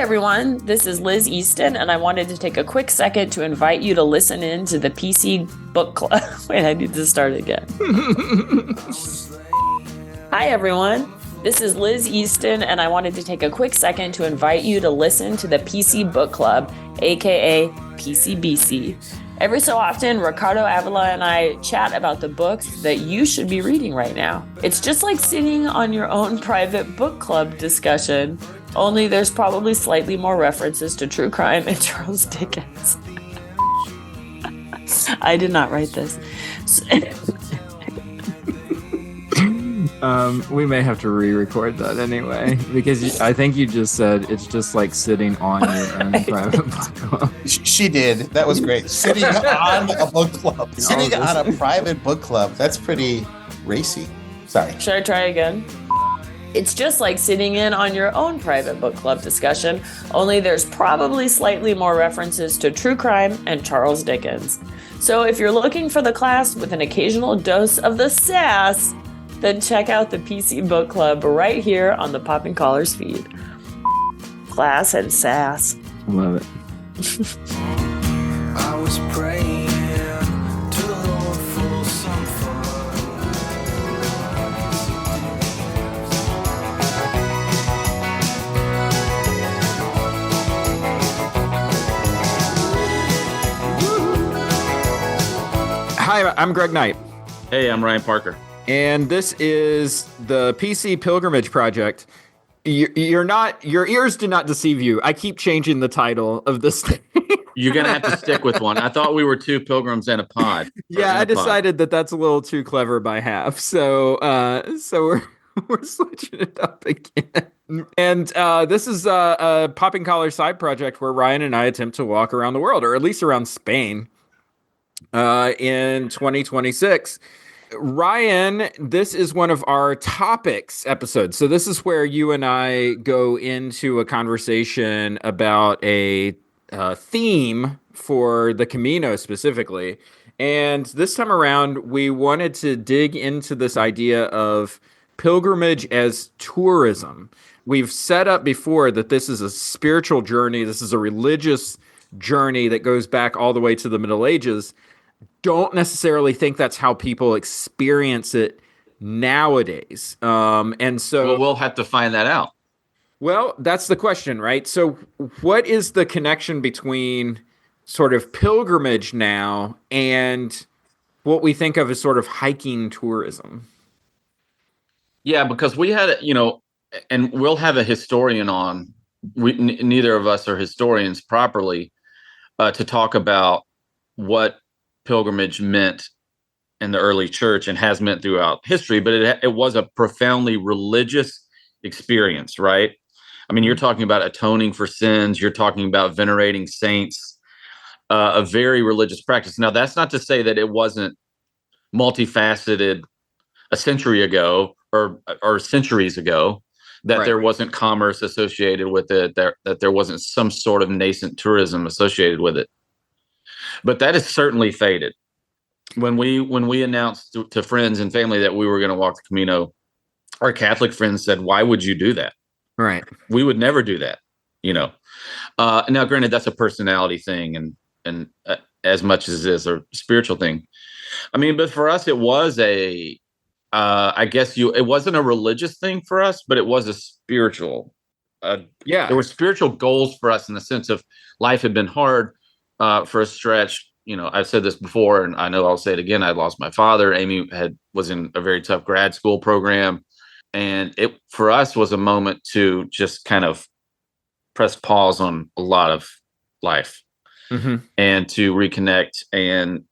everyone, this is Liz Easton, and I wanted to take a quick second to invite you to listen in to the PC Book Club. Wait, I need to start again. Hi, everyone. This is Liz Easton, and I wanted to take a quick second to invite you to listen to the PC Book Club, aka PCBC. Every so often, Ricardo Avila and I chat about the books that you should be reading right now. It's just like sitting on your own private book club discussion, only there's probably slightly more references to true crime and Charles Dickens. I did not write this. We may have to re-record that anyway, because I think you just said it's just like sitting on your own private book club. She did. That was great. Sitting on a book club. Sitting on a private book club. That's pretty racy. Sorry. Should I try again? It's just like sitting in on your own private book club discussion, only there's probably slightly more references to true crime and Charles Dickens. So if you're looking for the class with an occasional dose of the sass, then check out the PC Book Club right here on the Popping Collars feed. Class and sass. Love it. I was praying to the Lord for some Hi, I'm Greg Knight. Hey, I'm Ryan Parker. And this is the PC Pilgrimage Project. Your ears did not deceive you. I keep changing the title of this thing. You're going to have to stick with one. I thought we were two pilgrims in a pod. Yeah, I decided that that's a little too clever by half. So we're switching it up again. And this is a Popping Collar side project where Ryan and I attempt to walk around the world, or at least around Spain, in 2026. Ryan, this is one of our topics episodes. So this is where you and I go into a conversation about a theme for the Camino specifically. And this time around, we wanted to dig into this idea of pilgrimage as tourism. We've set up before that this is a spiritual journey. This is a religious journey that goes back all the way to the Middle Ages. Don't necessarily think that's how people experience it nowadays. And so we'll have to find that out. Well, that's the question, right? So what is the connection between sort of pilgrimage now and what we think of as sort of hiking tourism? Yeah, because we had, and we'll have a historian on. Neither of us are historians properly to talk about what pilgrimage meant in the early church and has meant throughout history, but it was a profoundly religious experience, right? I mean, you're talking about atoning for sins, you're talking about venerating saints, a very religious practice. Now, that's not to say that it wasn't multifaceted a century ago or centuries ago, that Right. There wasn't commerce associated with it, that there wasn't some sort of nascent tourism associated with it. But that has certainly faded. When we announced to friends and family that we were going to walk the Camino, our Catholic friends said, "Why would you do that?" Right. We would never do that, Now, granted, that's a personality thing, and as much as it is a spiritual thing. I mean, but for us, it was it wasn't a religious thing for us, but it was a spiritual. There were spiritual goals for us in the sense of life had been hard. For a stretch, I've said this before, and I know I'll say it again. I lost my father. Amy was in a very tough grad school program, and it for us was a moment to just kind of press pause on a lot of life and to reconnect. And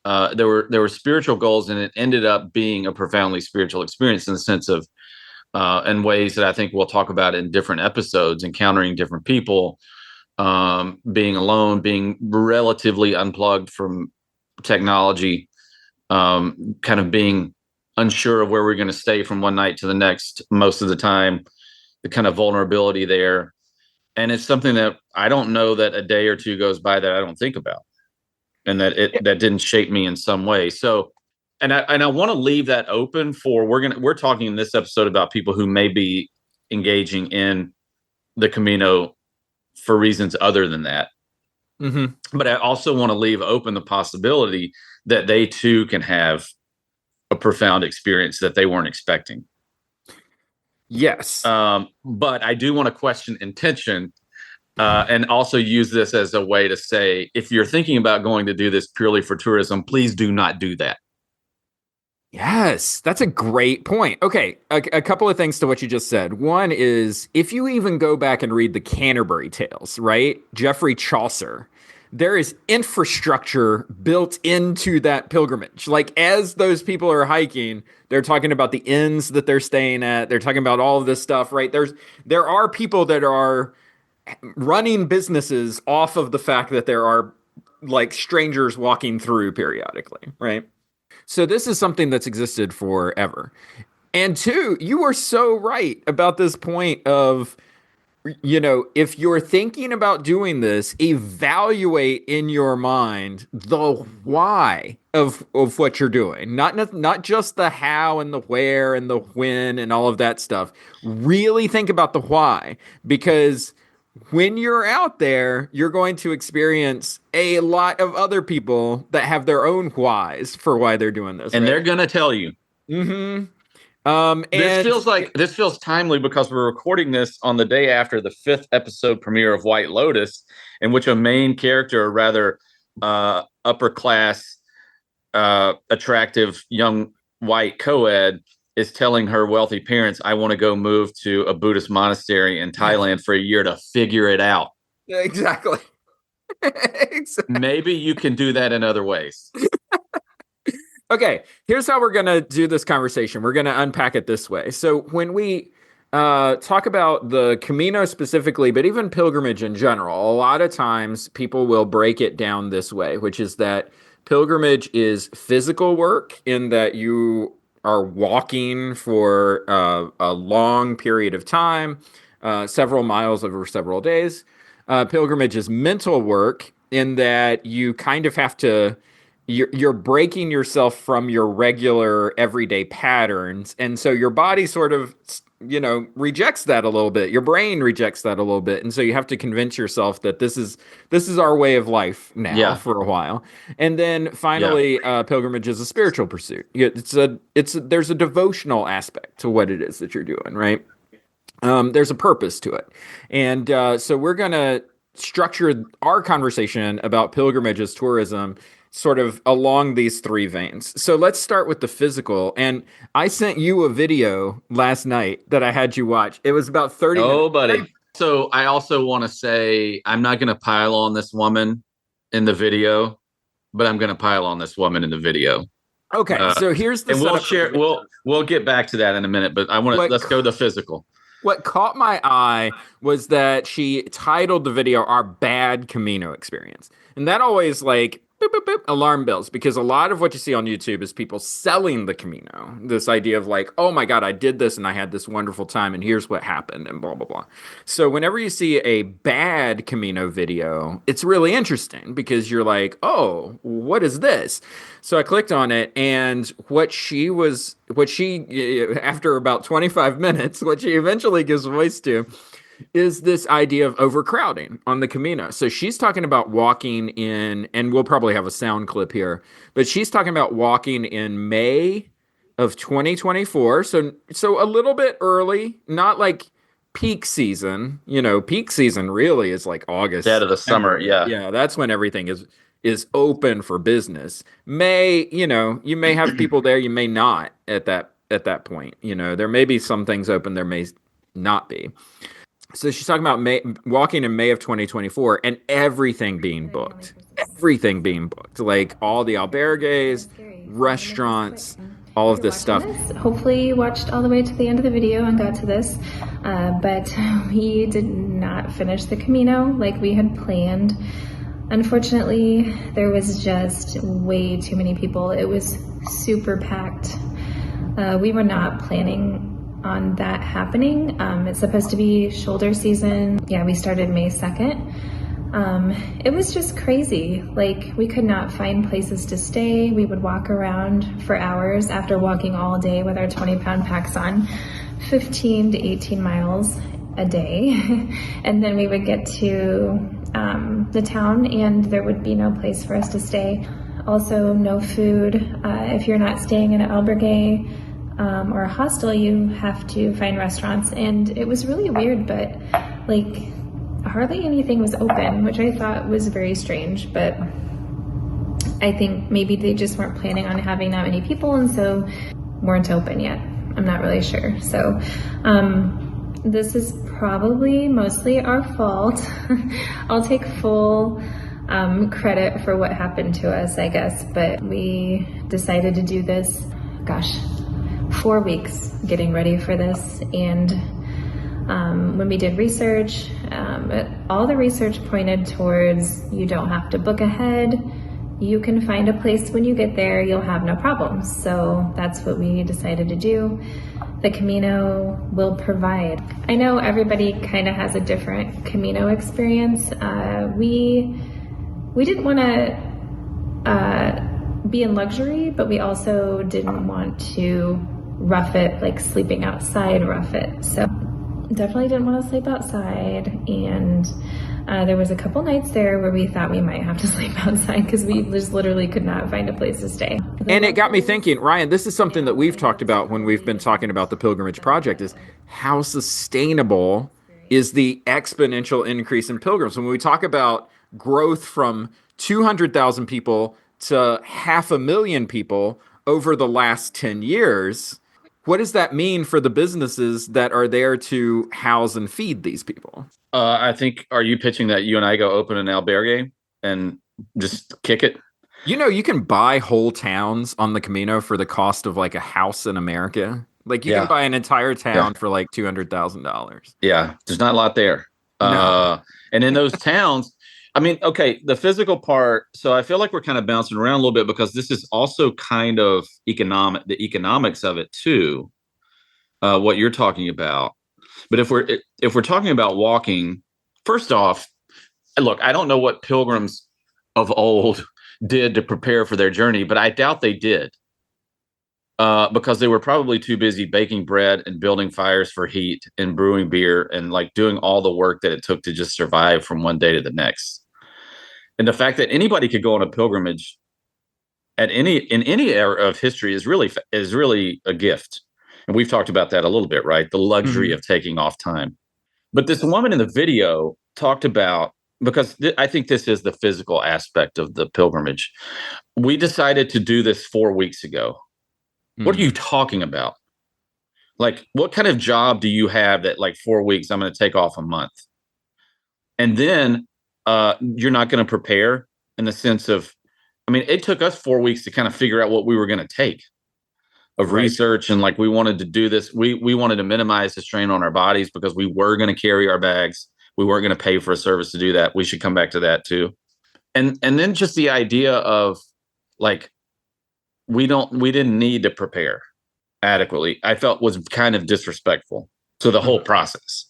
there were spiritual goals, and it ended up being a profoundly spiritual experience in the sense of, in ways that I think we'll talk about in different episodes, encountering different people. Being alone, being relatively unplugged from technology, kind of being unsure of where we're going to stay from one night to the next most of the time, the kind of vulnerability there. And it's something that I don't know that a day or two goes by that I don't think about, and that that didn't shape me in some way. So, and I want to leave that open for, we're talking in this episode about people who may be engaging in the Camino for reasons other than that. Mm-hmm. But I also want to leave open the possibility that they too can have a profound experience that they weren't expecting. Yes. But I do want to question intention, and also use this as a way to say, if you're thinking about going to do this purely for tourism, please do not do that. Yes, that's a great point. Okay, a couple of things to what you just said. One is, if you even go back and read the Canterbury Tales, right? Geoffrey Chaucer, there is infrastructure built into that pilgrimage. Like, as those people are hiking, they're talking about the inns that they're staying at. They're talking about all of this stuff, right? There are people that are running businesses off of the fact that there are like strangers walking through periodically, right? So this is something that's existed forever. And two, you are so right about this point of, if you're thinking about doing this, evaluate in your mind the why of what you're doing. Not just the how and the where and the when and all of that stuff. Really think about the why, because when you're out there, you're going to experience a lot of other people that have their own whys for why they're doing this. And right? they're going to tell you. Mm-hmm. This feels timely because we're recording this on the day after the 5th episode premiere of White Lotus, in which a main character, a rather upper class, attractive young white co-ed, is telling her wealthy parents, I want to go move to a Buddhist monastery in Thailand for a year to figure it out. Exactly. Exactly. Maybe you can do that in other ways. Okay, here's how we're going to do this conversation. We're going to unpack it this way. So when we talk about the Camino specifically, but even pilgrimage in general, a lot of times people will break it down this way, which is that pilgrimage is physical work in that you are walking for a long period of time, several miles over several days. Pilgrimage is mental work in that you kind of have to, you're breaking yourself from your regular everyday patterns. And so your body sort of, rejects that a little bit. Your brain rejects that a little bit. And so you have to convince yourself that this is our way of life now for a while. And then finally, pilgrimage is a spiritual pursuit. There's a devotional aspect to what it is that you're doing, right? There's a purpose to it. And so we're going to structure our conversation about pilgrimage as tourism sort of along these three veins. So let's start with the physical. And I sent you a video last night that I had you watch. It was about 30 minutes. Oh, buddy. So I also want to say, I'm not going to pile on this woman in the video, but I'm going to pile on this woman in the video. Okay. So here's the, and we'll share. We'll get back to that in a minute, but let's go to the physical. What caught my eye was that she titled the video "Our Bad Camino Experience," and that always like boop, boop, boop, alarm bells, because a lot of what you see on YouTube is people selling the Camino. This idea of like, oh my God, I did this and I had this wonderful time and here's what happened and blah, blah, blah. So whenever you see a bad Camino video, it's really interesting because you're like, oh, what is this? So I clicked on it, and what she after about 25 minutes, what she eventually gives voice to is this idea of overcrowding on the Camino. So she's talking about walking in, and we'll probably have a sound clip here, but she's talking about walking in May of 2024. So a little bit early, not like peak season. Peak season really is like August. Dead of the summer, yeah. Yeah, that's when everything is open for business. May, you may have people there, you may not at that point. There may be some things open, there may not be. So she's talking about walking in May of 2024 and everything being booked. Like all the albergues, restaurants, all of this stuff. Hopefully you watched all the way to the end of the video and got to this, but we did not finish the Camino like we had planned. Unfortunately, there was just way too many people. It was super packed. We were not planning on that happening. It's supposed to be shoulder season. Yeah, we started May 2nd. It was just crazy. Like, we could not find places to stay. We would walk around for hours after walking all day with our 20-pound packs on, 15 to 18 miles. a day. And then we would get to the town and there would be no place for us to stay. Also, no food. If you're not staying in an albergue or a hostel, you have to find restaurants. And it was really weird, but like hardly anything was open, which I thought was very strange. But I think maybe they just weren't planning on having that many people and so weren't open yet. I'm not really sure. So this is probably mostly our fault. I'll take full credit for what happened to us, I guess. But we decided to do this, 4 weeks getting ready for this. And when we did research, all the research pointed towards you don't have to book ahead. You can find a place when you get there, you'll have no problems. So that's what we decided to do. The Camino will provide. I know everybody kind of has a different Camino experience. We didn't want to be in luxury, but we also didn't want to rough it, like sleeping outside, rough it. So definitely didn't want to sleep outside. And there was a couple nights there where we thought we might have to sleep outside because we just literally could not find a place to stay. And it got me thinking, Ryan, this is something that we've talked about when we've been talking about the Pilgrimage Project, is how sustainable is the exponential increase in pilgrims. When we talk about growth from 200,000 people to 500,000 people over the last 10 years, what does that mean for the businesses that are there to house and feed these people? I think, are you pitching that you and I go open an albergue and just kick it? You know, you can buy whole towns on the Camino for the cost of like a house in America. Like you can buy an entire town for like $200,000. Yeah, there's not a lot there. No. And in those towns, I mean, okay, the physical part. So I feel like we're kind of bouncing around a little bit because this is also kind of the economics of it too. What you're talking about. But if we're talking about walking, first off, look, I don't know what pilgrims of old did to prepare for their journey, but I doubt they did. Because they were probably too busy baking bread and building fires for heat and brewing beer and like doing all the work that it took to just survive from one day to the next. And the fact that anybody could go on a pilgrimage in any era of history is really a gift. And we've talked about that a little bit, right? The luxury of taking off time. But this woman in the video talked about, because I think this is the physical aspect of the pilgrimage. We decided to do this 4 weeks ago. What are you talking about? Like, what kind of job do you have that like 4 weeks, I'm going to take off a month? And then you're not going to prepare in the sense of, I mean, it took us 4 weeks to kind of figure out what we were going to take of research. And like, we wanted to do this. We wanted to minimize the strain on our bodies because we were going to carry our bags. We weren't going to pay for a service to do that. We should come back to that too. And then just the idea of like, we didn't need to prepare adequately, I felt was kind of disrespectful to the whole process.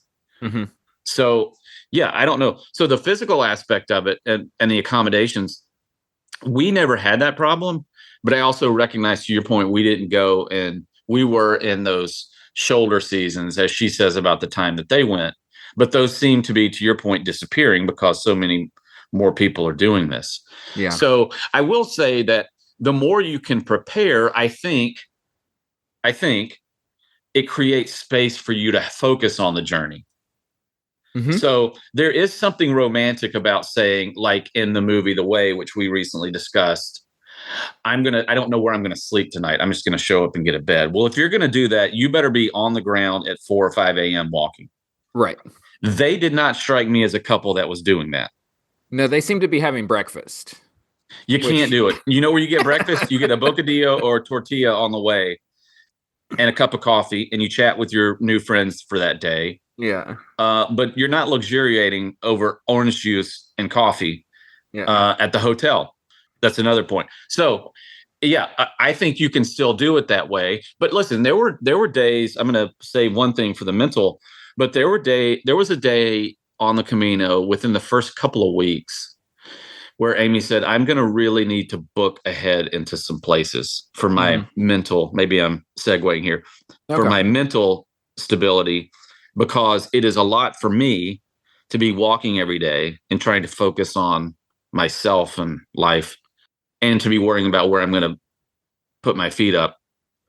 So yeah, I don't know. So the physical aspect of it and the accommodations, we never had that problem. But I also recognize, to your point, we didn't go, and we were in those shoulder seasons, as she says about the time that they went. But those seem to be, to your point, disappearing because so many more people are doing this. Yeah. So I will say that the more you can prepare, I think it creates space for you to focus on the journey. So there is something romantic about saying, like in the movie The Way, which we recently discussed, I don't know where I'm going to sleep tonight. I'm just going to show up and get a bed. Well, if you're going to do that, you better be on the ground at 4 or 5 a.m. walking. Right. They did not strike me as a couple that was doing that. No, they seem to be having breakfast. You can't do it. You know where you get breakfast? You get a bocadillo or a tortilla on the way and a cup of coffee, and you chat with your new friends for that day. Yeah. But you're not luxuriating over orange juice and coffee at the hotel. That's another point. So, yeah, I think you can still do it that way. But listen, there were days, I'm going to say one thing for the mental, but there was a day on the Camino within the first couple of weeks where Amy said, I'm going to really need to book ahead into some places for my mental, maybe I'm segueing here, for my mental stability, because it is a lot for me to be walking every day and trying to focus on myself and life, and to be worrying about where I'm going to put my feet up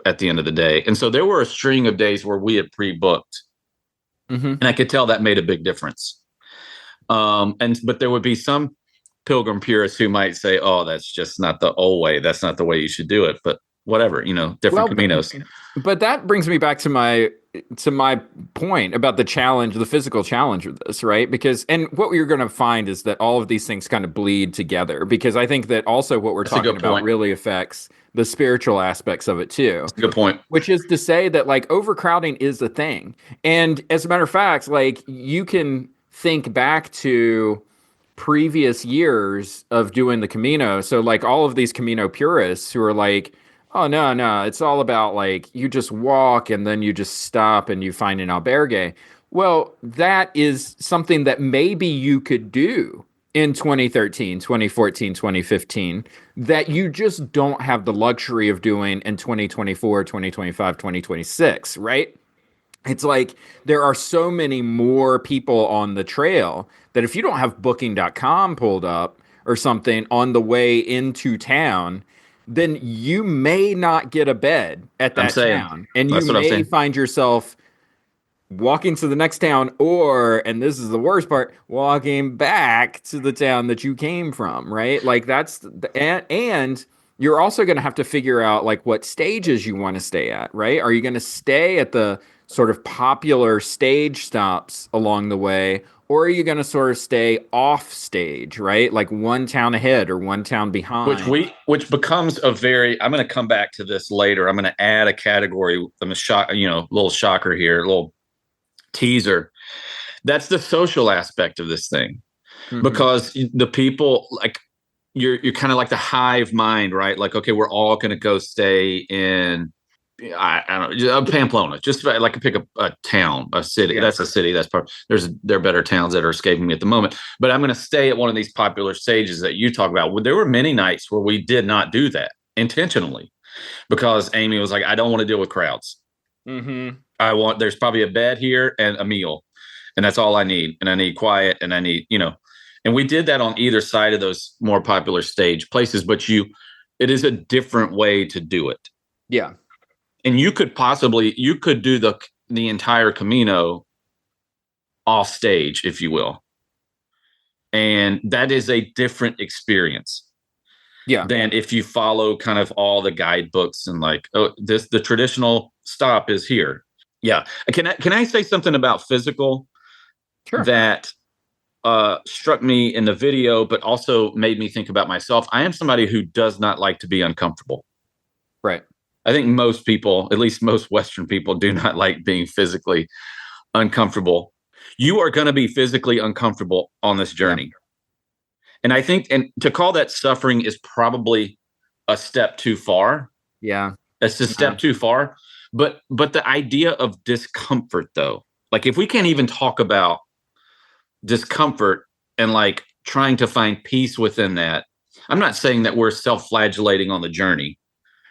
at the end of the day. And so there were a string of days where we had pre-booked, and I could tell that made a big difference. But there would be some pilgrim purists who might say, "Oh, that's just not the old way. That's not the way you should do it." But whatever, different caminos. But that brings me back to my point about the challenge, the physical challenge of this, right? Because, and what you're going to find is that all of these things kind of bleed together, because I think that also what we're talking about really affects the spiritual aspects of it too. That's a good point. Which is to say that like overcrowding is a thing. And as a matter of fact, like you can think back to previous years of doing the Camino. So like all of these Camino purists who are like, oh, no, it's all about like you just walk and then you just stop and you find an albergue. Well, that is something that maybe you could do in 2013, 2014, 2015, that you just don't have the luxury of doing in 2024, 2025, 2026, right? It's like there are so many more people on the trail that if you don't have booking.com pulled up or something on the way into town, then you may not get a bed at that town. And you may find yourself walking to the next town, or, and this is the worst part, walking back to the town that you came from, right? Like and you're also going to have to figure out like what stages you want to stay at, right? Are you going to stay at the sort of popular stage stops along the way, or are you going to sort of stay off stage, right? Like one town ahead or one town behind. Which becomes I'm going to come back to this later. I'm going to add a category. I'm a little shocker here, a little teaser. That's the social aspect of this thing, because the people like you're kind of like the hive mind, right? Like, okay, we're all going to go stay in, I don't know, Pamplona. Just like pick a town, a city. Yeah. That's a city. There are better towns that are escaping me at the moment. But I'm going to stay at one of these popular stages that you talk about. There were many nights where we did not do that intentionally, because Amy was like, I don't want to deal with crowds. There's probably a bed here and a meal, and that's all I need. And I need quiet, and I need, and we did that on either side of those more popular stage places. But it is a different way to do it. Yeah. And you could do the entire Camino off stage, if you will. And that is a different experience. Yeah. Than if you follow kind of all the guidebooks and like, oh, the traditional stop is here. Yeah. Can I say something about physical? Sure. That struck me in the video, but also made me think about myself. I am somebody who does not like to be uncomfortable. Right. I think most people, at least most Western people, do not like being physically uncomfortable. You are going to be physically uncomfortable on this journey. Yeah. And I think, and to call that suffering is probably a step too far. Yeah. It's a step too far. But the idea of discomfort, though, like if we can't even talk about discomfort and like trying to find peace within that, I'm not saying that we're self-flagellating on the journey,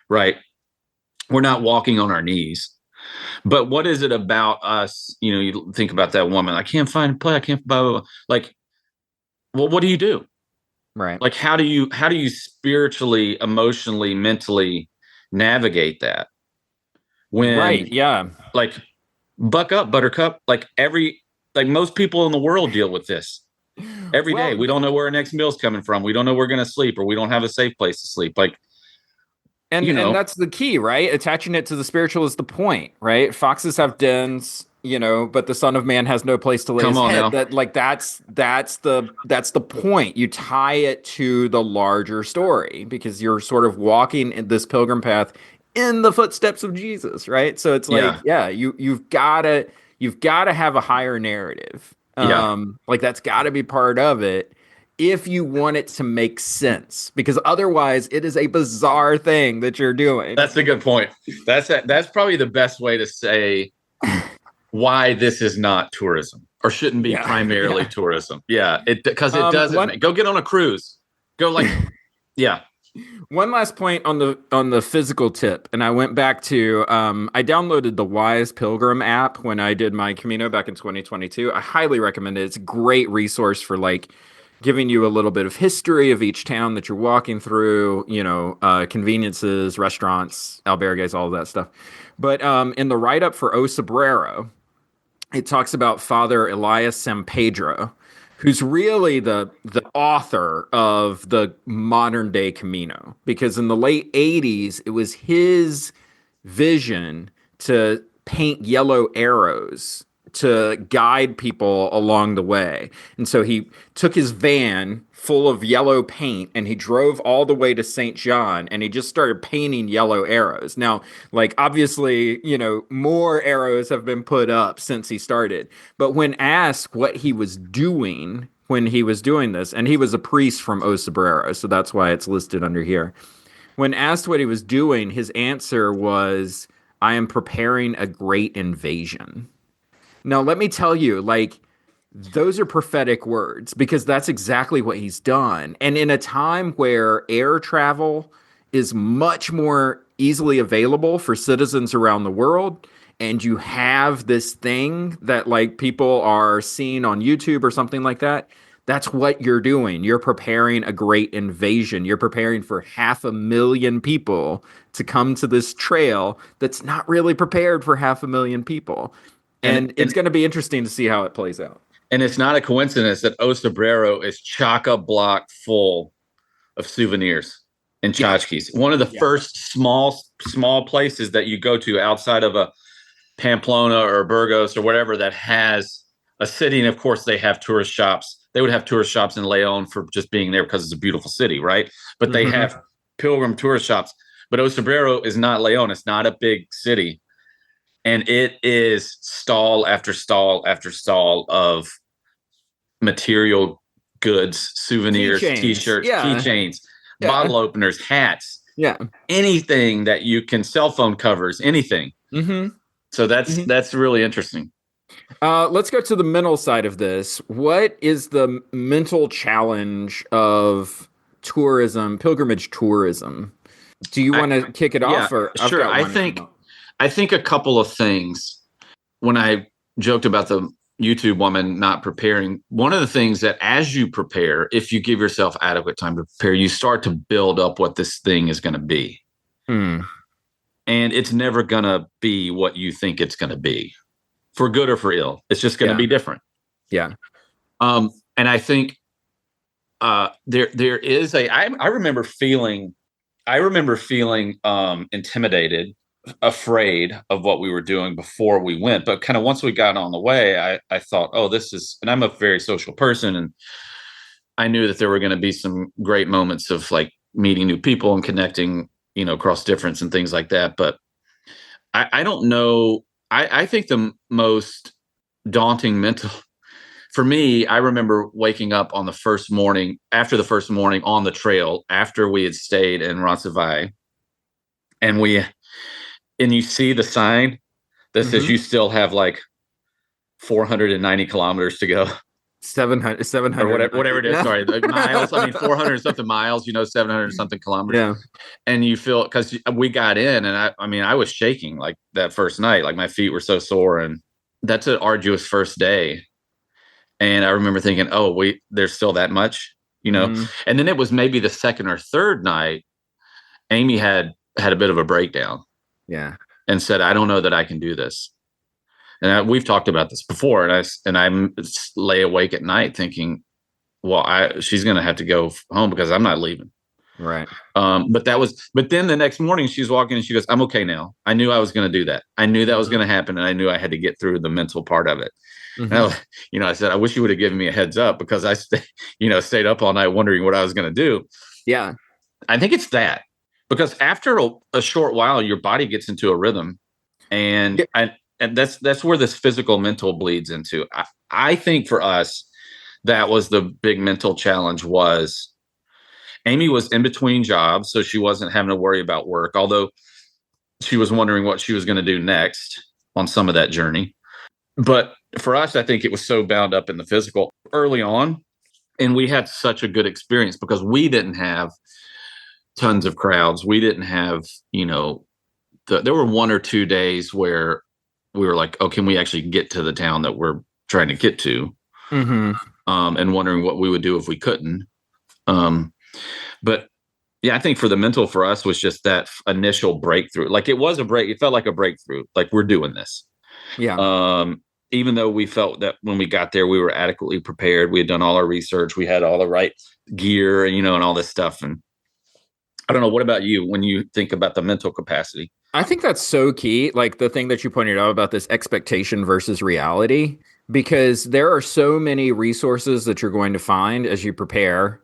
right? We're not walking on our knees. But what is it about us? You think about that woman. I can't find a play. I can't blah, blah, blah. Like, well, what do you do? Right. Like, how do you spiritually, emotionally, mentally navigate that? When, right. Yeah. Like, buck up, buttercup. Like most people in the world deal with this every day. We don't know where our next meal's coming from. We don't know we're going to sleep, or we don't have a safe place to sleep. Like, And that's the key, right? Attaching it to the spiritual is the point, right? Foxes have dens, but the Son of Man has no place to lay his head. That's the point. You tie it to the larger story, because you're sort of walking in this pilgrim path in the footsteps of Jesus, right? So it's like, you've got to have a higher narrative. Like that's got to be part of it, if you want it to make sense, because otherwise it is a bizarre thing that you're doing. That's a good point. That's probably the best way to say why this is not tourism, or shouldn't be primarily tourism. Yeah, because it doesn't. Go get on a cruise. Go like, yeah. One last point on the physical tip, and I went back to I downloaded the Wise Pilgrim app when I did my Camino back in 2022. I highly recommend it. It's a great resource for like giving you a little bit of history of each town that you're walking through, conveniences, restaurants, albergues, all of that stuff. But in the write-up for O Sobrero, it talks about Father Elias Sampedro, who's really the author of the modern day Camino, because in the late 80s it was his vision to paint yellow arrows to guide people along the way. And so he took his van full of yellow paint and he drove all the way to St. John and he just started painting yellow arrows. Now, like, obviously, more arrows have been put up since he started. But when asked what he was doing when he was doing this, and he was a priest from O Sobrero, so that's why it's listed under here. When asked what he was doing, his answer was, I am preparing a great invasion. Now, let me tell you, like, those are prophetic words because that's exactly what he's done. And in a time where air travel is much more easily available for citizens around the world, and you have this thing that like people are seeing on YouTube or something like that, that's what you're doing. You're preparing a great invasion. You're preparing for 500,000 people to come to this trail that's not really prepared for 500,000 people. And it's going to be interesting to see how it plays out. And it's not a coincidence that O Sobrero is chock-a-block full of souvenirs and tchotchkes. One of the first small places that you go to outside of a Pamplona or Burgos or whatever that has a city. And of course, they have tourist shops. They would have tourist shops in Leon for just being there because it's a beautiful city, right? But they have pilgrim tourist shops. But O Sobrero is not Leon. It's not a big city. And it is stall after stall after stall of material goods, souvenirs, T-shirts, keychains, bottle openers, hats, anything that you can, cell phone covers, anything. So that's really interesting. Let's go to the mental side of this. What is the mental challenge of tourism, pilgrimage tourism? Do you want to kick it off? Or sure. I think a couple of things. When I joked about the YouTube woman not preparing, one of the things that as you prepare, if you give yourself adequate time to prepare, you start to build up what this thing is going to be. And it's never going to be what you think it's going to be, for good or for ill. It's just going to be different. Yeah. And I think there is I remember feeling intimidated, afraid of what we were doing before we went. But kind of once we got on the way, I thought, oh, this is, and I'm a very social person. And I knew that there were going to be some great moments of like meeting new people and connecting, across difference and things like that. But I don't know. I think the most daunting mental for me, I remember waking up on the first morning on the trail after we had stayed in Roncesvalles, and you see the sign that says you still have like 490 kilometers to go. 700 or whatever it is. Sorry, miles. 400 something miles. 700 something kilometers. Yeah, and you feel, because we got in, and I was shaking like that first night. Like my feet were so sore, and that's an arduous first day. And I remember thinking, oh, wait, there's still that much, And then it was maybe the second or third night, Amy had a bit of a breakdown. Yeah, and said, I don't know that I can do this. And we've talked about this before, and I lay awake at night thinking, well, she's going to have to go home because I'm not leaving. Right. But then the next morning she's walking and she goes, I'm okay now. I knew I was going to do that. I knew that was going to happen. And I knew I had to get through the mental part of it. And I said, I wish you would have given me a heads up, because I stayed up all night wondering what I was going to do. Yeah. I think it's that, because after a short while, your body gets into a rhythm, and that's where this physical mental bleeds into. I think for us, that was the big mental challenge. Was Amy was in between jobs, so she wasn't having to worry about work, although she was wondering what she was going to do next on some of that journey. But for us, I think it was so bound up in the physical early on, and we had such a good experience because we didn't have tons of crowds. We didn't have, there were 1 or 2 days where we were like, oh, can we actually get to the town that we're trying to get to? Mm-hmm. And wondering what we would do if we couldn't. But yeah, I think for the mental for us was just that initial breakthrough. Like it was a break. It felt like a breakthrough. Like we're doing this. Yeah. Even though we felt that when we got there, we were adequately prepared. We had done all our research. We had all the right gear, and all this stuff. And I don't know. What about you when you think about the mental capacity? I think that's so key. Like the thing that you pointed out about this expectation versus reality, because there are so many resources that you're going to find as you prepare,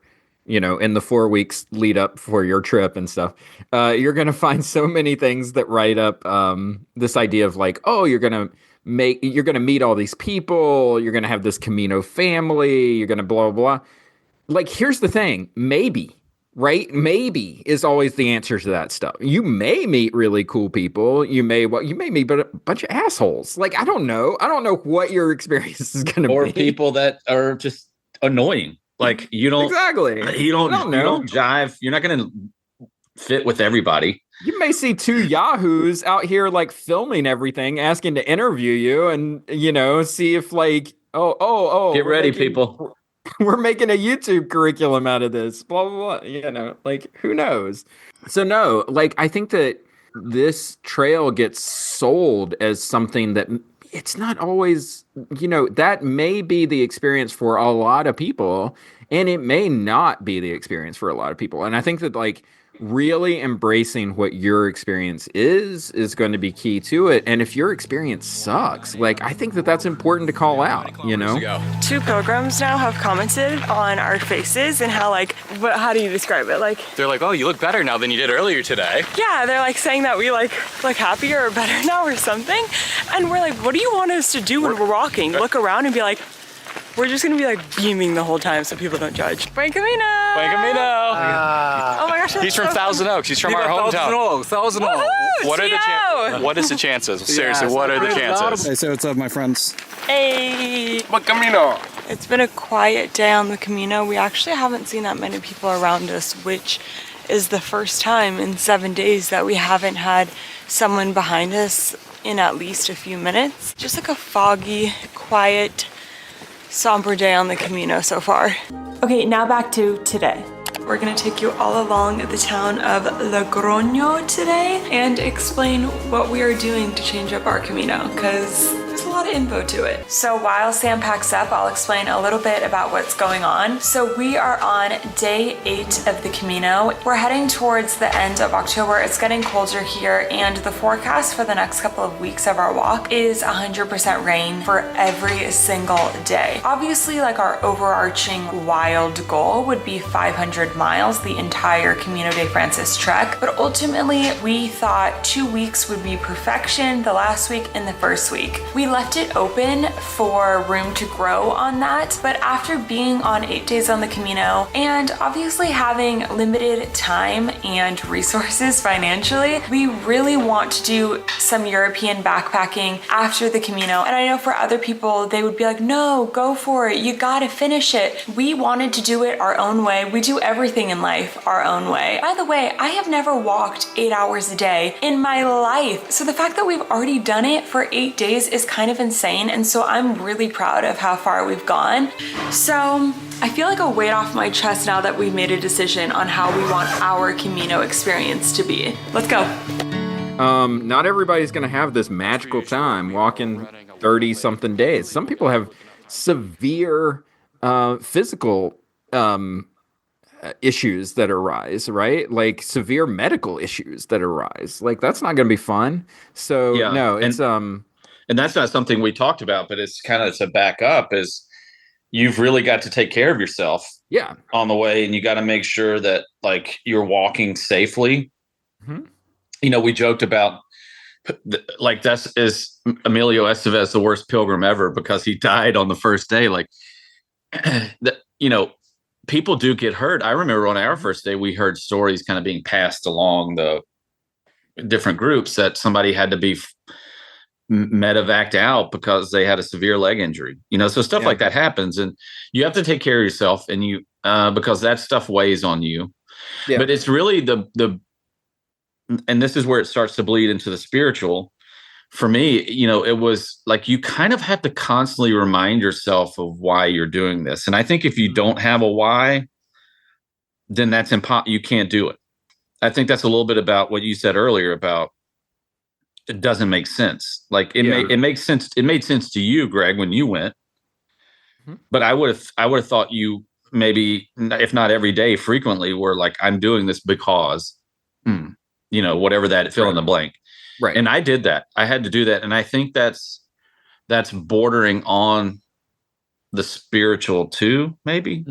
in the 4 weeks lead up for your trip and stuff. You're going to find so many things that write up this idea of like, oh, you're going to meet all these people. You're going to have this Camino family. You're going to blah, blah, blah. Like, here's the thing. Maybe. Right? Maybe is always the answer to that stuff. You may meet really cool people. You may meet a bunch of assholes. Like, I don't know. I don't know what your experience is going to be. Or people that are just annoying. Like you don't jive. You're not going to fit with everybody. You may see 2 yahoos out here like filming everything, asking to interview you, and see if like get ready, people. We're making a YouTube curriculum out of this, blah, blah, blah, like who knows? So no, like I think that this trail gets sold as something that it's not always, that may be the experience for a lot of people and it may not be the experience for a lot of people. And I think that like really embracing what your experience is going to be key to it. And if your experience sucks, like I think that that's important to call out, 2 pilgrims now have commented on our faces and how how do you describe it? Like they're like, oh, you look better now than you did earlier today. Yeah, they're like saying that we look happier or better now or something. And we're like, what do you want us to do when we're walking? Look around and be like, we're just gonna be beaming the whole time so people don't judge. Buen Camino! Buen Camino! Oh my gosh, he's from Thousand Oaks. He's from our hometown. Thousand Oaks. What is the chances? Seriously, what are the chances? Hey, say what's up, my friends. Hey! Buen Camino! It's been a quiet day on the Camino. We actually haven't seen that many people around us, which is the first time in 7 days that we haven't had someone behind us in at least a few minutes. Just like a foggy, quiet, somber day on the Camino so far. Okay, now back to today. We're gonna take you all along the town of Logroño today and explain what we are doing to change up our Camino, because there's a lot of info to it. So while Sam packs up, I'll explain a little bit about what's going on. So we are on day 8 of the Camino. We're heading towards the end of October. It's getting colder here, and the forecast for the next couple of weeks of our walk is 100% rain for every single day. Obviously, our overarching wild goal would be 500 miles, the entire Camino de Frances trek, but ultimately we thought 2 weeks would be perfection, the last week and the first week. We left it open for room to grow on that, but after being on 8 days on the Camino and obviously having limited time and resources financially, we really want to do some European backpacking after the Camino. And I know for other people, they would be like, no, go for it. You gotta finish it. We wanted to do it our own way. We do everything in life our own way. By the way, I have never walked 8 hours a day in my life. So the fact that we've already done it for 8 days is kind of insane. And so I'm really proud of how far we've gone. So I feel like a weight off my chest now that we've made a decision on how we want our Camino experience to be. Let's go. Not everybody's going to have this magical time walking 30 something days. Some people have severe physical issues that arise, right? Like severe medical issues that arise. Like that's not going to be fun. So yeah. No, it's and that's not something we talked about, but it's kind of to back up is you've really got to take care of yourself on the way, and you got to make sure that you're walking safely. Mm-hmm. We joked about that's is Emilio Estevez the worst pilgrim ever because he died on the first day. People do get hurt. I remember on our first day, we heard stories kind of being passed along the different groups that somebody had to be medevaced out because they had a severe leg injury, so stuff like that happens, and you have to take care of yourself, and you because that stuff weighs on you. Yeah. But it's really and this is where it starts to bleed into the spiritual. For me, it was like you kind of have to constantly remind yourself of why you're doing this. And I think if you don't have a why, then that's impossible. You can't do it. I think that's a little bit about what you said earlier about it doesn't make sense. Like it makes sense. It made sense to you, Greg, when you went, but I would have thought you maybe, if not every day, frequently were like, I'm doing this because, whatever that fill in the blank. Right. And I did that. I had to do that. And I think that's bordering on the spiritual too, maybe.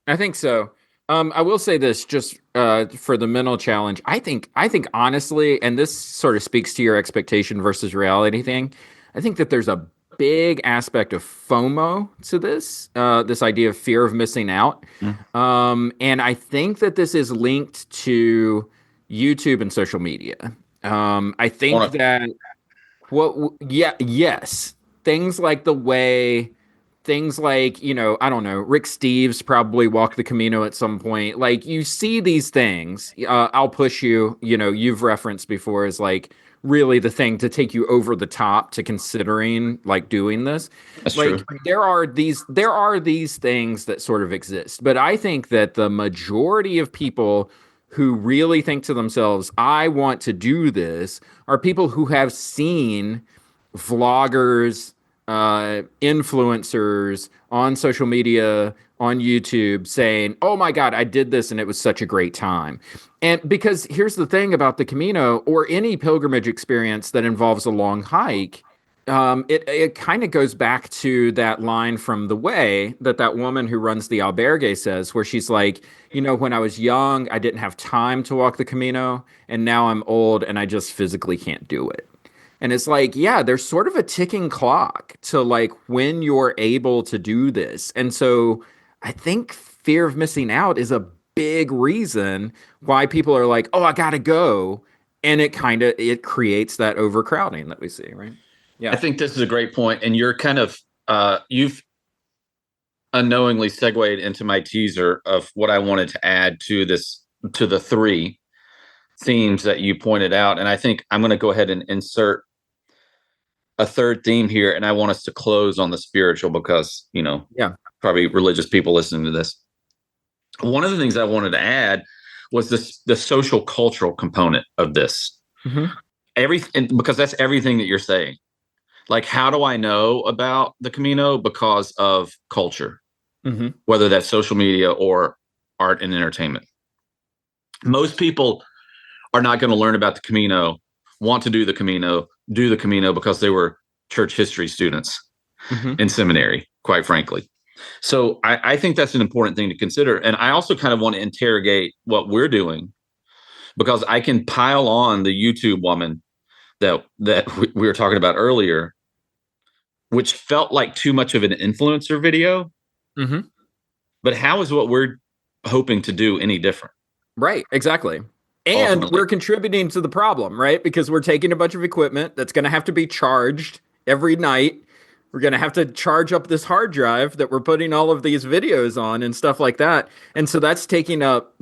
I think so. I will say this just for the mental challenge. I think honestly, and this sort of speaks to your expectation versus reality thing. I think that there's a big aspect of FOMO to this, this idea of fear of missing out. And I think that this is linked to YouTube and social media. I think that yes, things like I don't know, Rick Steves probably walked the Camino at some point. Like you see these things, I'll push you, you've referenced before as like really the thing to take you over the top to considering like doing this. That's like true. there are these things that sort of exist, but I think that the majority of people who really think to themselves, I want to do this, are people who have seen vloggers, influencers on social media, on YouTube saying, oh my God, I did this and it was such a great time. And because here's the thing about the Camino or any pilgrimage experience that involves a long hike, it kind of goes back to that line from The Way that woman who runs the albergue says, where she's like, when I was young, I didn't have time to walk the Camino, and now I'm old and I just physically can't do it. And it's like, yeah, there's sort of a ticking clock to like when you're able to do this. And so I think fear of missing out is a big reason why people are like, oh, I gotta go. And it creates that overcrowding that we see, right? Yeah. I think this is a great point. And you're kind of, you've unknowingly segued into my teaser of what I wanted to add to the three themes that you pointed out. And I think I'm going to go ahead and insert a third theme here. And I want us to close on the spiritual because, probably religious people listening to this. One of the things I wanted to add was the social cultural component of this. Because that's everything that you're saying. Like, how do I know about the Camino? Because of culture, whether that's social media or art and entertainment. Most people are not going to learn about the Camino, want to do the Camino because they were church history students in seminary, quite frankly. So I think that's an important thing to consider. And I also kind of want to interrogate what we're doing, because I can pile on the YouTube woman that we were talking about earlier, which felt like too much of an influencer video. But how is what we're hoping to do any different? Right, exactly. And ultimately, we're contributing to the problem, right? Because we're taking a bunch of equipment that's going to have to be charged every night. We're going to have to charge up this hard drive that we're putting all of these videos on and stuff like that. And so that's taking up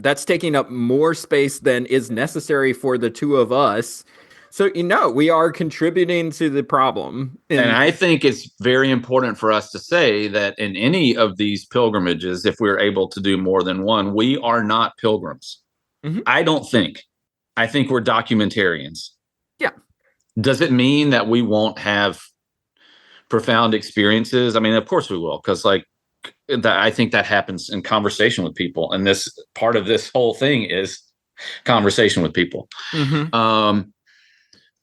more space than is necessary for the two of us. So, we are contributing to the problem. And I think it's very important for us to say that in any of these pilgrimages, if we're able to do more than one, we are not pilgrims. I don't think. I think we're documentarians. Yeah. Does it mean that we won't have profound experiences? I mean, of course we will, because I think that happens in conversation with people. And this part of this whole thing is conversation with people.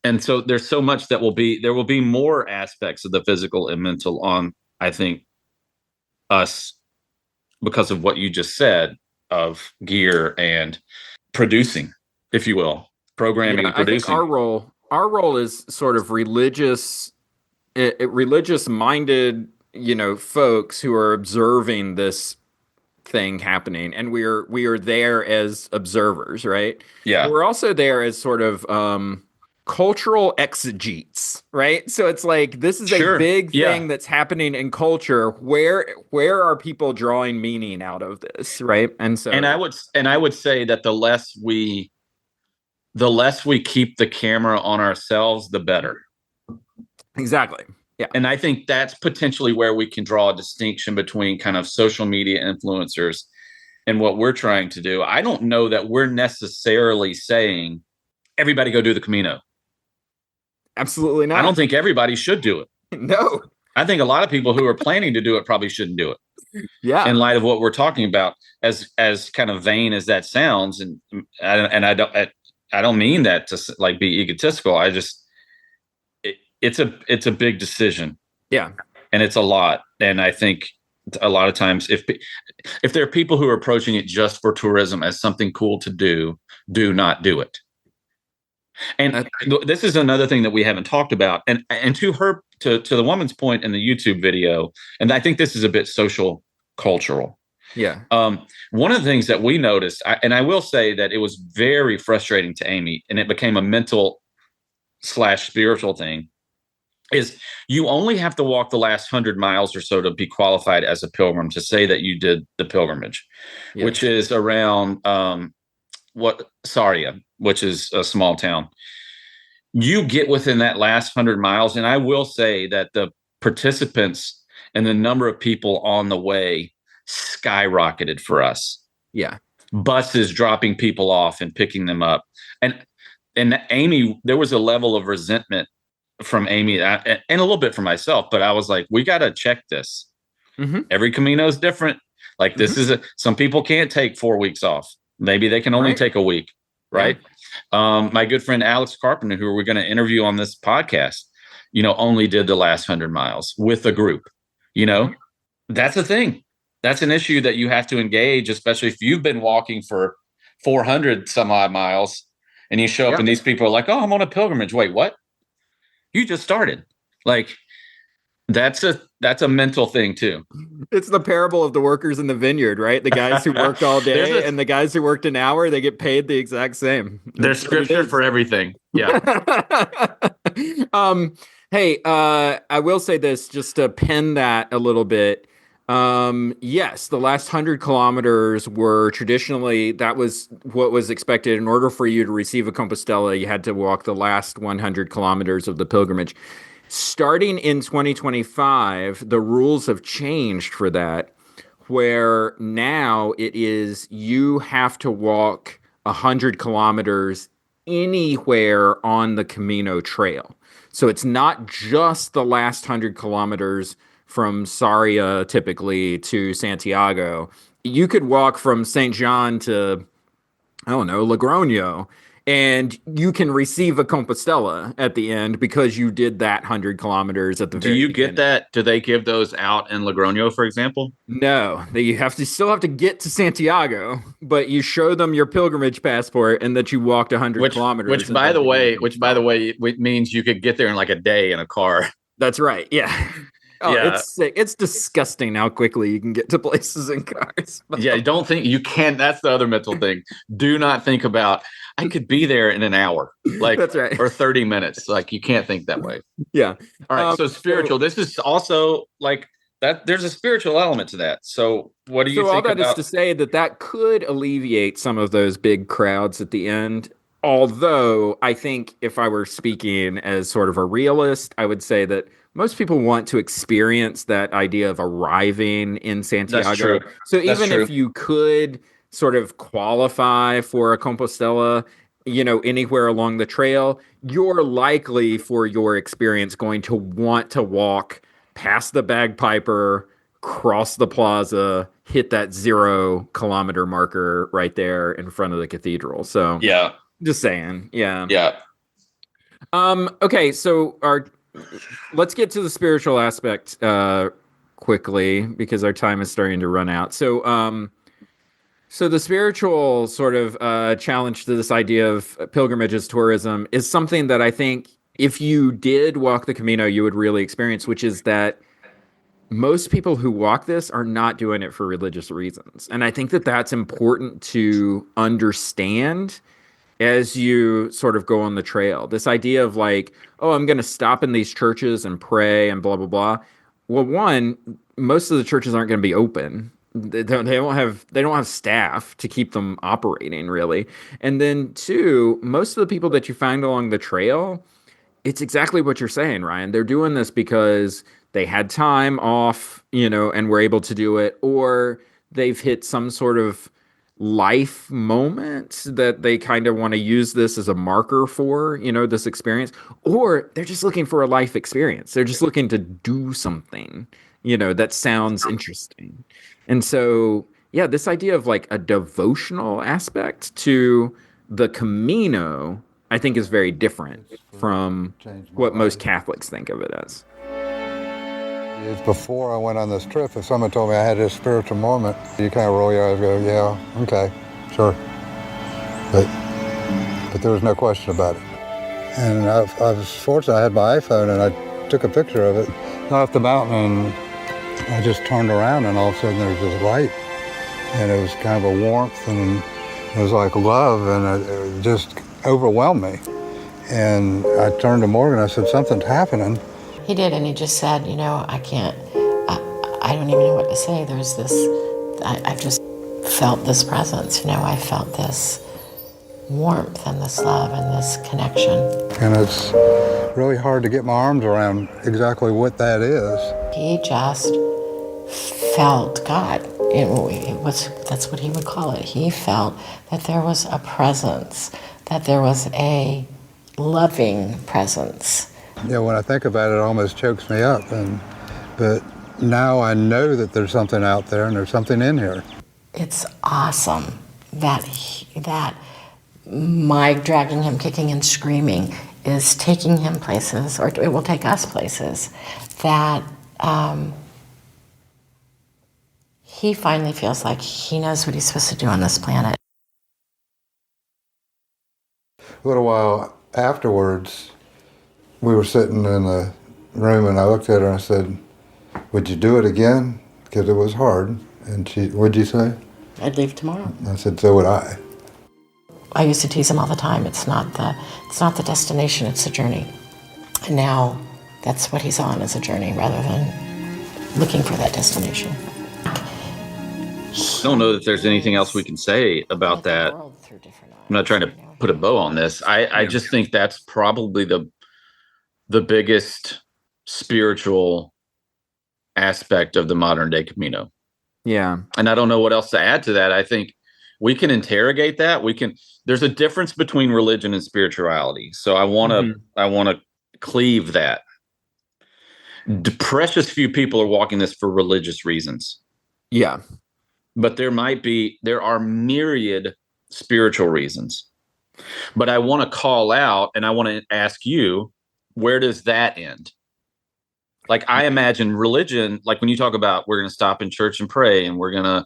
And so there's so much there will be more aspects of the physical and mental on, I think, us, because of what you just said of gear and producing, if you will, programming and producing. I think our role is sort of religious minded, folks who are observing this thing happening, and we are there as observers, right? Yeah. We're also there as sort of cultural exegetes, right? So it's like this is a big thing that's happening in culture. Where are people drawing meaning out of this, right? And so and I would say that the less we keep the camera on ourselves, the better. Exactly. Yeah. And I think that's potentially where we can draw a distinction between kind of social media influencers and what we're trying to do. I don't know that we're necessarily saying everybody go do the Camino. Absolutely not. I don't think everybody should do it. No. I think a lot of people who are planning to do it probably shouldn't do it. Yeah. In light of what we're talking about, as kind of vain as that sounds, and I don't mean that to like be egotistical. I just it's a big decision. Yeah. And it's a lot. And I think a lot of times if there are people who are approaching it just for tourism as something cool to do not do it. And this is another thing that we haven't talked about. And to the woman's point in the YouTube video, and I think this is a bit social cultural. Yeah. One of the things that we noticed, and I will say that it was very frustrating to Amy, and it became a mental / spiritual thing, is you only have to walk the last 100 miles or so to be qualified as a pilgrim, to say that you did the pilgrimage, which is around Saria, which is a small town. You get within that last 100 miles, and I will say that the participants and the number of people on the way skyrocketed for us. Yeah. Buses dropping people off and picking them up. And Amy, there was a level of resentment from Amy and a little bit from myself, but I was like, we got to check this. Mm-hmm. Every Camino is different. Like this is some people can't take 4 weeks off. Maybe they can only take a week. Right. Yeah. My good friend, Alex Carpenter, who we're going to interview on this podcast, only did the last 100 miles with a group. That's a thing. That's an issue that you have to engage, especially if you've been walking for 400 some odd miles and you show up and these people are like, oh, I'm on a pilgrimage. Wait, what? You just started. Like, that's a mental thing too. It's the parable of the workers in the vineyard, right? The guys who worked all day and the guys who worked an hour, they get paid the exact same. There's scripture for everything. Yeah. Hey, I will say this just to pin that a little bit. Yes, the last 100 kilometers were traditionally, that was what was expected. In order for you to receive a Compostela, you had to walk the last 100 kilometers of the pilgrimage. Starting in 2025, the rules have changed for that, where now it is you have to walk 100 kilometers anywhere on the Camino trail. So it's not just the last 100 kilometers from Saria typically to Santiago. You could walk from St. John to, I don't know, Logroño, and you can receive a Compostela at the end because you did that 100 kilometers at the very beginning. Get that? Do they give those out in Logroño, for example? No, you still have to get to Santiago, but you show them your pilgrimage passport and that you walked 100 kilometers. Which by the way, it means you could get there in like a day in a car. That's right. Yeah. Oh, yeah. It's sick. It's disgusting how quickly you can get to places in cars. Yeah, don't think you can. That's the other mental thing. Do not think about, I could be there in an hour, like, that's right, or 30 minutes. Like, you can't think that way. Yeah. All right. So spiritual. This is also like that. There's a spiritual element to that. So what do you think all that about? Is to say that could alleviate some of those big crowds at the end. Although I think if I were speaking as sort of a realist, I would say that most people want to experience that idea of arriving in Santiago. That's true. So even if you could sort of qualify for a Compostela, anywhere along the trail, you're likely for your experience going to want to walk past the bagpiper, cross the plaza, hit that 0 kilometer marker right there in front of the cathedral. So yeah, just saying. Yeah. Yeah. Okay. So let's get to the spiritual aspect quickly because our time is starting to run out. So the spiritual sort of challenge to this idea of pilgrimage as tourism is something that I think if you did walk the Camino, you would really experience, which is that most people who walk this are not doing it for religious reasons. And I think that that's important to understand as you sort of go on the trail. This idea of like, oh, I'm going to stop in these churches and pray and blah, blah, blah. Well, one, most of the churches aren't going to be open. They don't have staff to keep them operating really. And then two, most of the people that you find along the trail, it's exactly what you're saying, Ryan. They're doing this because they had time off, and were able to do it, or they've hit some sort of life moment that they kind of want to use this as a marker for, this experience, or they're just looking for a life experience. They're just looking to do something, that sounds interesting. And so, yeah, this idea of like a devotional aspect to the Camino, I think is very different from what most Catholics think of it as. It's before I went on this trip, if someone told me I had this spiritual moment, you kind of roll your eyes and go, yeah, okay, sure. But there was no question about it. And I was fortunate, I had my iPhone and I took a picture of it. I left the mountain and I just turned around and all of a sudden there was this light. And it was kind of a warmth and it was like love and it just overwhelmed me. And I turned to Morgan, I said, something's happening. He did, and he just said, I can't, I don't even know what to say. There's this, I just felt this presence, I felt this warmth and this love and this connection. And it's really hard to get my arms around exactly what that is. He just felt God. That's what he would call it. He felt that there was a presence, that there was a loving presence. Yeah, when I think about it, it almost chokes me up. But now I know that there's something out there and there's something in here. It's awesome that my dragging him, kicking and screaming is taking him places, or it will take us places, that he finally feels like he knows what he's supposed to do on this planet. A little while afterwards, we were sitting in the room and I looked at her and I said, would you do it again? Because it was hard. And she, what'd you say? I'd leave tomorrow. I said, so would I. I used to tease him all the time. It's not the destination, it's the journey. And now that's what he's on, is a journey rather than looking for that destination. I don't know that there's anything else we can say about that. I'm not trying to put a bow on this. I just think that's probably the biggest spiritual aspect of the modern day Camino. Yeah. And I don't know what else to add to that. I think we can interrogate that. There's a difference between religion and spirituality. So I want to cleave that. Precious few people are walking this for religious reasons. Yeah. But there are myriad spiritual reasons. But I want to call out and I want to ask you, where does that end? Like, I imagine religion, like when you talk about we're going to stop in church and pray and we're going to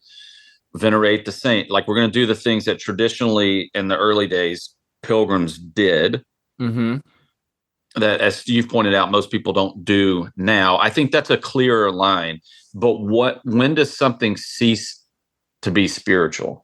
venerate the saint, like we're going to do the things that traditionally in the early days pilgrims did, that, as you've pointed out, most people don't do now. I think that's a clearer line. But when does something cease to be spiritual?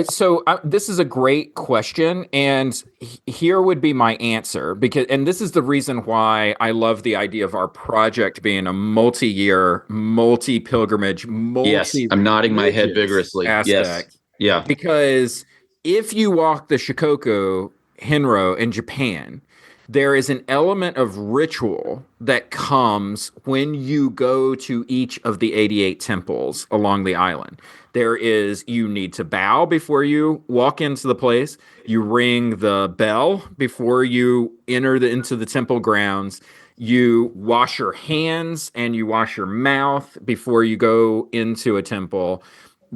So this is a great question, and here would be my answer, and this is the reason why I love the idea of our project being a multi-year, multi-pilgrimage, Yes, I'm nodding my head vigorously. Aspect. Yes. Yeah. Because if you walk the Shikoku Henro in Japan, there is an element of ritual that comes when you go to each of the 88 temples along the island. You need to bow before you walk into the place. You ring the bell before you enter into the temple grounds. You wash your hands and you wash your mouth before you go into a temple.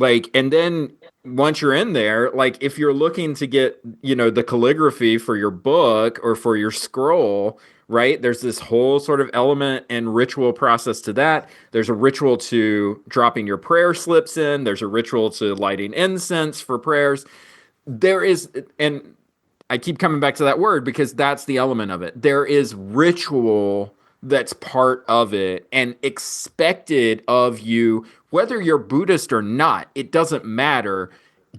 And then once you're in there, if you're looking to get, the calligraphy for your book or for your scroll, right? There's this whole sort of element and ritual process to that. There's a ritual to dropping your prayer slips in. There's a ritual to lighting incense for prayers. There is, and I keep coming back to that word because that's the element of it. There is ritual that's part of it and expected of you, whether you're Buddhist or not. It doesn't matter.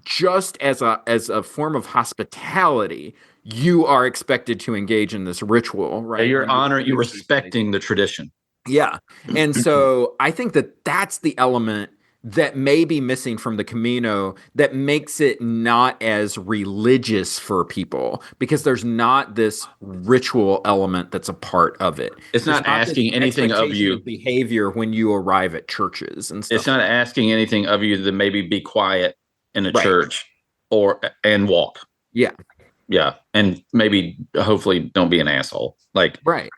just as a form of hospitality, you are expected to engage in this ritual, right? You're respecting the tradition. Yeah. And so I think that that's the element that may be missing from the Camino that makes it not as religious for people, because there's not this ritual element that's a part of it. It's not asking anything of you. Behavior when you arrive at churches and stuff. It's not asking anything of you to maybe be quiet in a church and walk. Yeah. Yeah. And maybe hopefully don't be an asshole. Right.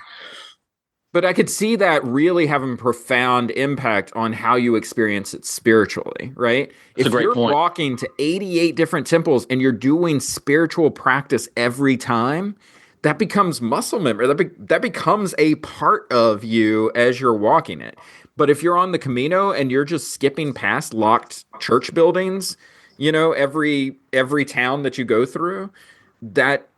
But I could see that really having profound impact on how you experience it spiritually, right? That's a great point. If you're walking to 88 different temples and you're doing spiritual practice every time, that becomes muscle memory. That becomes a part of you as you're walking it. But if you're on the Camino and you're just skipping past locked church buildings, every town that you go through, that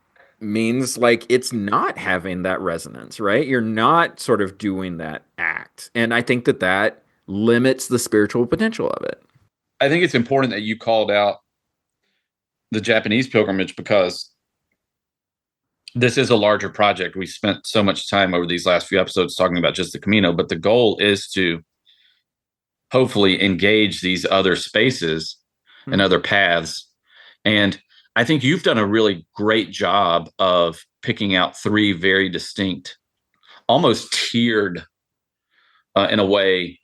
means it's not having that resonance, right? You're not sort of doing that act. And I think that limits the spiritual potential of it. I think it's important that you called out the Japanese pilgrimage, because this is a larger project. We spent so much time over these last few episodes talking about just the Camino, but the goal is to hopefully engage these other spaces and other paths. And I think you've done a really great job of picking out 3 very distinct, almost tiered in a way,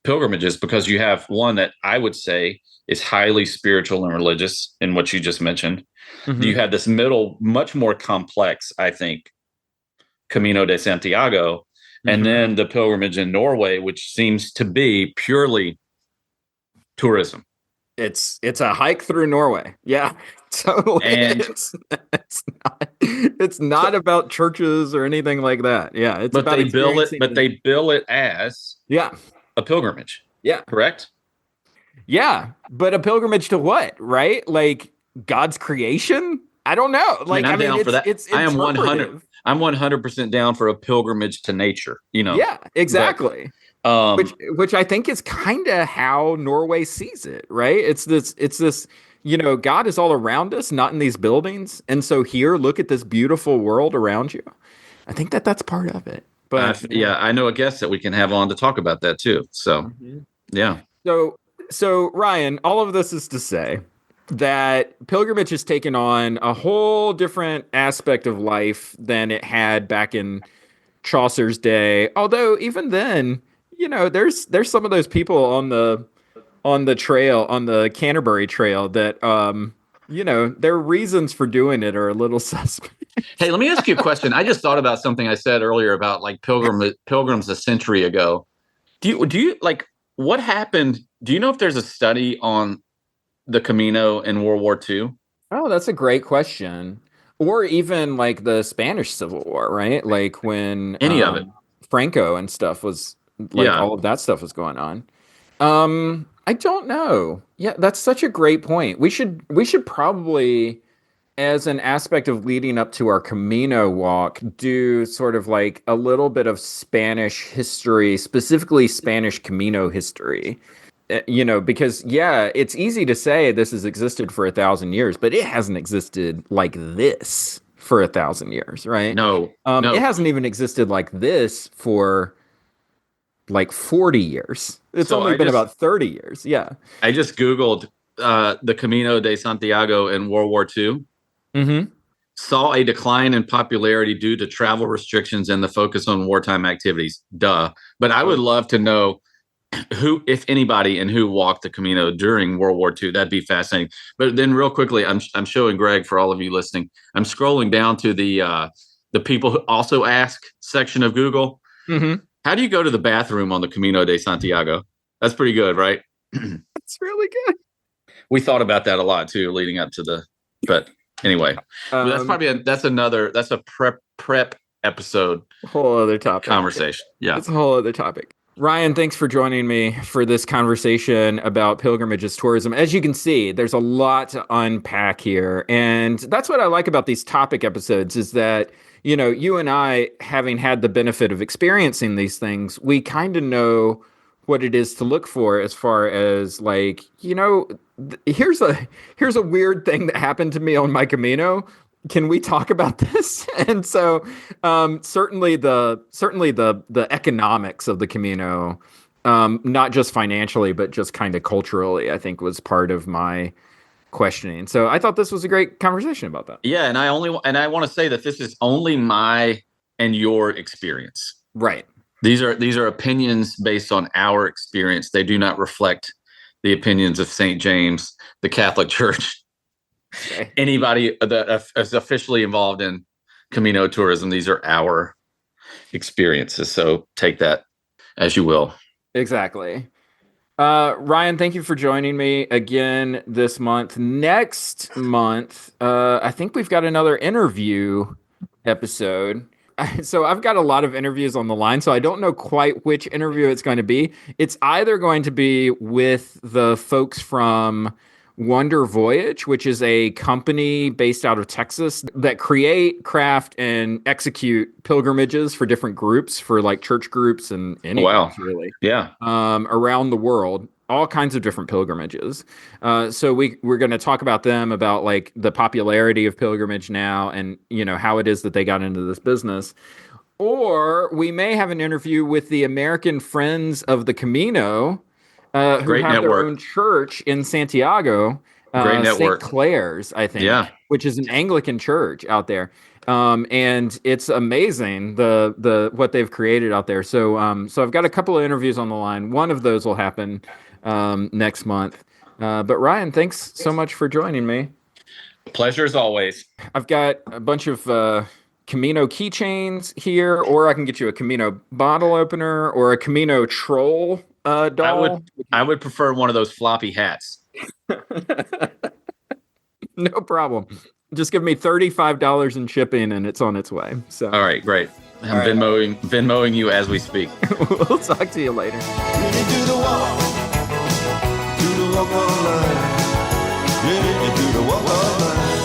pilgrimages, because you have one that I would say is highly spiritual and religious in what you just mentioned. Mm-hmm. You have this middle, much more complex, I think, Camino de Santiago, and then the pilgrimage in Norway, which seems to be purely tourism. It's a hike through Norway. Yeah, totally. And it's not about churches or anything like that. Yeah, it's about they bill it as a pilgrimage. Yeah, correct. Yeah, but a pilgrimage to what? Right? God's creation? I don't know. I'm down for that. I am 100. I'm 100% down for a pilgrimage to nature. Yeah, exactly. Which I think is kind of how Norway sees it, right? It's this, God is all around us, not in these buildings. And so here, look at this beautiful world around you. I think that's part of it. But I know a guest that we can have on to talk about that too. So, yeah. So Ryan, all of this is to say that pilgrimage has taken on a whole different aspect of life than it had back in Chaucer's day. Although even then, there's some of those people on the trail, on the Canterbury Trail, that their reasons for doing it are a little suspect. Hey, let me ask you a question. I just thought about something I said earlier about pilgrims a century ago. Do you what happened? Do you know if there's a study on the Camino in World War II? Oh, that's a great question. Or even the Spanish Civil War, right? When any of it, Franco and stuff was all of that stuff was going on. I don't know. Yeah, that's such a great point. We should probably, as an aspect of leading up to our Camino walk, do sort of a little bit of Spanish history, specifically Spanish Camino history. Because it's easy to say this has existed for 1,000 years, but it hasn't existed like this for 1,000 years, right? No. It hasn't even existed like this for 40 years. It's only been about 30 years. Yeah. I just Googled the Camino de Santiago in World War II. Mm-hmm. Saw a decline in popularity due to travel restrictions and the focus on wartime activities. Duh. But I would love to know who, if anybody, and who walked the Camino during World War II. That'd be fascinating. But then real quickly, I'm showing Greg, for all of you listening, I'm scrolling down to the people who also ask section of Google. Mm-hmm. How do you go to the bathroom on the Camino de Santiago? That's pretty good, right? That's really good. We thought about that a lot too, leading up to but anyway, that's a prep episode. Whole other topic. Conversation. Yeah. It's a whole other topic. Ryan, thanks for joining me for this conversation about pilgrimages tourism. As you can see, there's a lot to unpack here. And that's what I like about these topic episodes, is that, you and I, having had the benefit of experiencing these things, we kind of know what it is to look for as far as like, here's a weird thing that happened to me on my Camino. Can we talk about this? And so certainly the economics of the Camino, not just financially, but just kind of culturally, I think was part of my questioning. So I thought this was a great conversation about that. Yeah, and I want to say that this is only my and your experience. Right. These are opinions based on our experience. They do not reflect the opinions of St. James, the Catholic Church, okay. Anybody that is officially involved in Camino tourism. These are our experiences. So take that as you will. Exactly. Ryan, thank you for joining me again this month. Next month, I think we've got another interview episode. So I've got a lot of interviews on the line, so I don't know quite which interview it's going to be. It's either going to be with the folks from Wonder Voyage, which is a company based out of Texas that create, craft, and execute pilgrimages for different groups, for like church groups and anything, really. Yeah. Around the world. All kinds of different pilgrimages. So we're going to talk about them, about like the popularity of pilgrimage now, and how it is that they got into this business. Or we may have an interview with the American Friends of the Camino, who Great have network. their own church in Santiago. Great network. St. Clair's, I think, which is an Anglican church out there. And it's amazing the what they've created out there. So I've got a couple of interviews on the line. One of those will happen next month. But Ryan, thanks so much for joining me. Pleasure as always. I've got a bunch of Camino keychains here, or I can get you a Camino bottle opener or a Camino troll doll. I would prefer one of those floppy hats. No problem. Just give me $35 in shipping and it's on its way. So all right, great. I'm Venmoing you as we speak. We'll talk to you later. Do the walk on line. Do the walk on line.